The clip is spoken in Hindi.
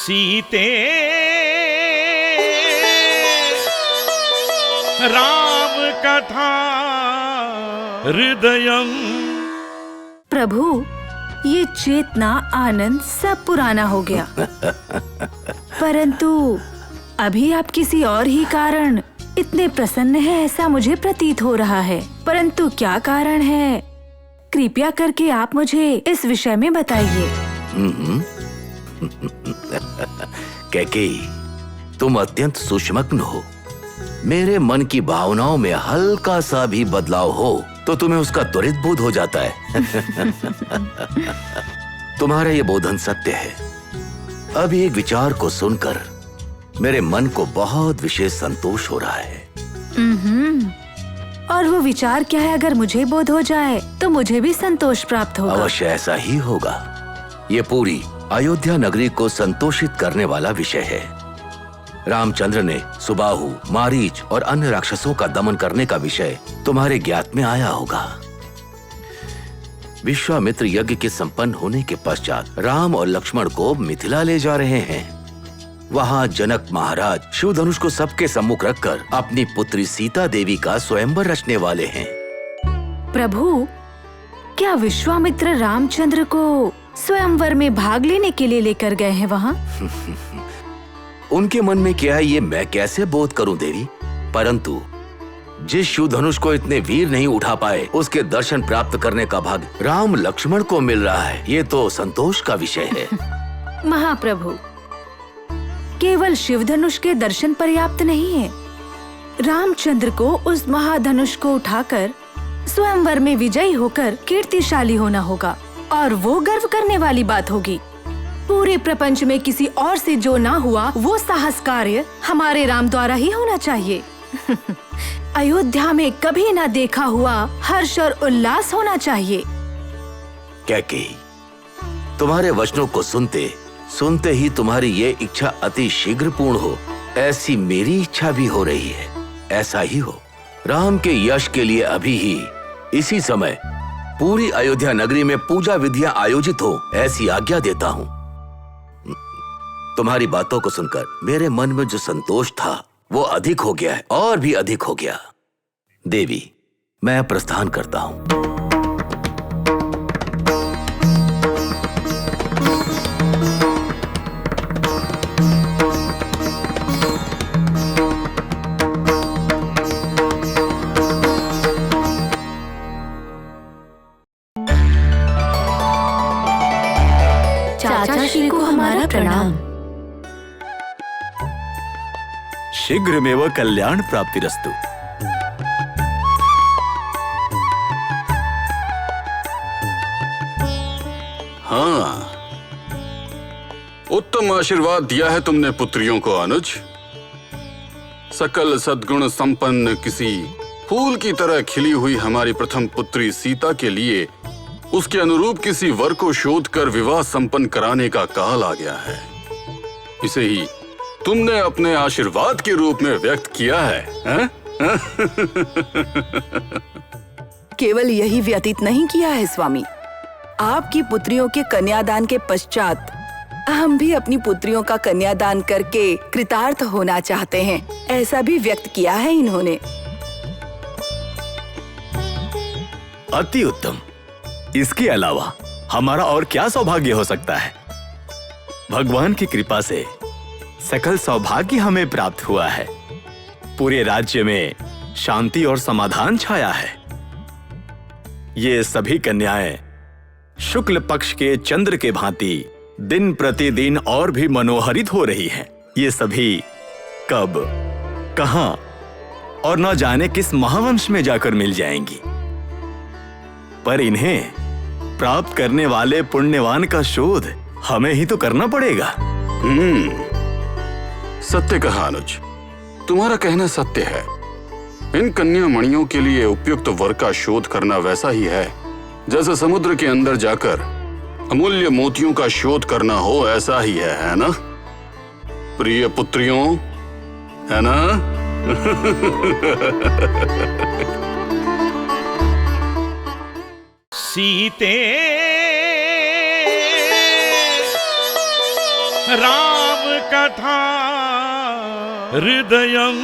सीते राम कथा हृदयम। प्रभु, ये चेतना आनंद सब पुराना हो गया। परंतु अभी आप किसी और ही कारण इतने प्रसन्न हैं ऐसा मुझे प्रतीत हो रहा है। परंतु क्या कारण है, कृपया करके आप मुझे इस विषय में बताइए। कैकेयी, तुम अत्यंत सूक्ष्मज्ञ हो। मेरे मन की भावनाओं में हल्का सा भी बदलाव हो तो तुम्हें उसका त्वरित बोध हो जाता है। तुम्हारा ये बोधन सत्य है। अभी एक विचार को सुनकर मेरे मन को बहुत विशेष संतोष हो रहा है। और वो विचार क्या है? अगर मुझे बोध हो जाए तो मुझे भी संतोष प्राप्त होगा। अवश्य ऐसा ही होगा। ये पूरी अयोध्या नगरी को संतोषित करने वाला विषय है। रामचंद्र ने सुबाहु, मारीच और अन्य राक्षसों का दमन करने का विषय तुम्हारे ज्ञात में आया होगा। विश्वामित्र यज्ञ के संपन्न होने के पश्चात राम और लक्ष्मण को मिथिला ले जा रहे हैं। वहाँ जनक महाराज शिव धनुष को सबके सम्मुख रखकर अपनी पुत्री सीता देवी का स्वयंवर रचने वाले हैं। प्रभु, क्या विश्वामित्र रामचंद्र को स्वयंवर में भाग लेने के लिए लेकर गए हैं वहाँ? उनके मन में क्या है ये मैं कैसे बोध करूं देवी, परंतु जिस शिव धनुष को इतने वीर नहीं उठा पाए उसके दर्शन प्राप्त करने का भाग्य राम लक्ष्मण को मिल रहा है, ये तो संतोष का विषय है। महाप्रभु, केवल शिव धनुष के दर्शन पर्याप्त नहीं है। रामचंद्र को उस महाधनुष को उठाकर स्वयंवर में विजयी होकर कीर्तिशाली होना होगा और वो गर्व करने वाली बात होगी। पूरे प्रपंच में किसी और से जो ना हुआ वो साहस कार्य हमारे राम द्वारा ही होना चाहिए। अयोध्या में कभी ना देखा हुआ हर्ष और उल्लास होना चाहिए। कैकेयी, तुम्हारे वचनों को सुनते सुनते ही तुम्हारी ये इच्छा अति शीघ्र पूर्ण हो, ऐसी मेरी इच्छा भी हो रही है। ऐसा ही हो। राम के यश के लिए अभी ही इसी समय पूरी अयोध्या नगरी में पूजा विधियां आयोजित हो, ऐसी आज्ञा देता हूँ। तुम्हारी बातों को सुनकर मेरे मन में जो संतोष था वो अधिक हो गया है, और भी अधिक हो गया। देवी, मैं प्रस्थान करता हूँ। चाचा श्री को हमारा प्रणाम। शीघ्रमेव कल्याण प्राप्तिरस्तु। हाँ, उत्तम आशीर्वाद दिया है तुमने पुत्रियों को अनुज। सकल सद्गुण संपन्न किसी फूल की तरह खिली हुई हमारी प्रथम पुत्री सीता के लिए उसके अनुरूप किसी वर को शोध कर विवाह संपन्न कराने का काल आ गया है। इसे ही तुमने अपने आशीर्वाद के रूप में व्यक्त किया है, केवल यही व्यतीत नहीं किया है स्वामी, आपकी पुत्रियों के कन्यादान के पश्चात हम भी अपनी पुत्रियों का कन्यादान करके कृतार्थ होना चाहते हैं, ऐसा भी व्यक्त किया है इन्होंने। अति उत्तम। इसके अलावा हमारा और क्या सौभाग्य हो सकता है। भगवान की कृपा से सकल सौभाग्य हमें प्राप्त हुआ है। पूरे राज्य में शांति और समाधान छाया है। ये सभी कन्याएं शुक्ल पक्ष के चंद्र के भांति दिन प्रतिदिन और भी मनोहरित हो रही हैं। ये सभी कब, कहां और न जाने किस महावंश में जाकर मिल जाएंगी, पर इन्हें प्राप्त करने वाले पुण्यवान का शोध हमें ही तो करना पड़ेगा। सत्य कहा अनुज, तुम्हारा कहना सत्य है। इन कन्या मणियों के लिए उपयुक्त वर का शोध करना वैसा ही है जैसे समुद्र के अंदर जाकर अमूल्य मोतियों का शोध करना हो, ऐसा ही है ना प्रिय पुत्रियों, है ना? सीते राम कथा हृदयं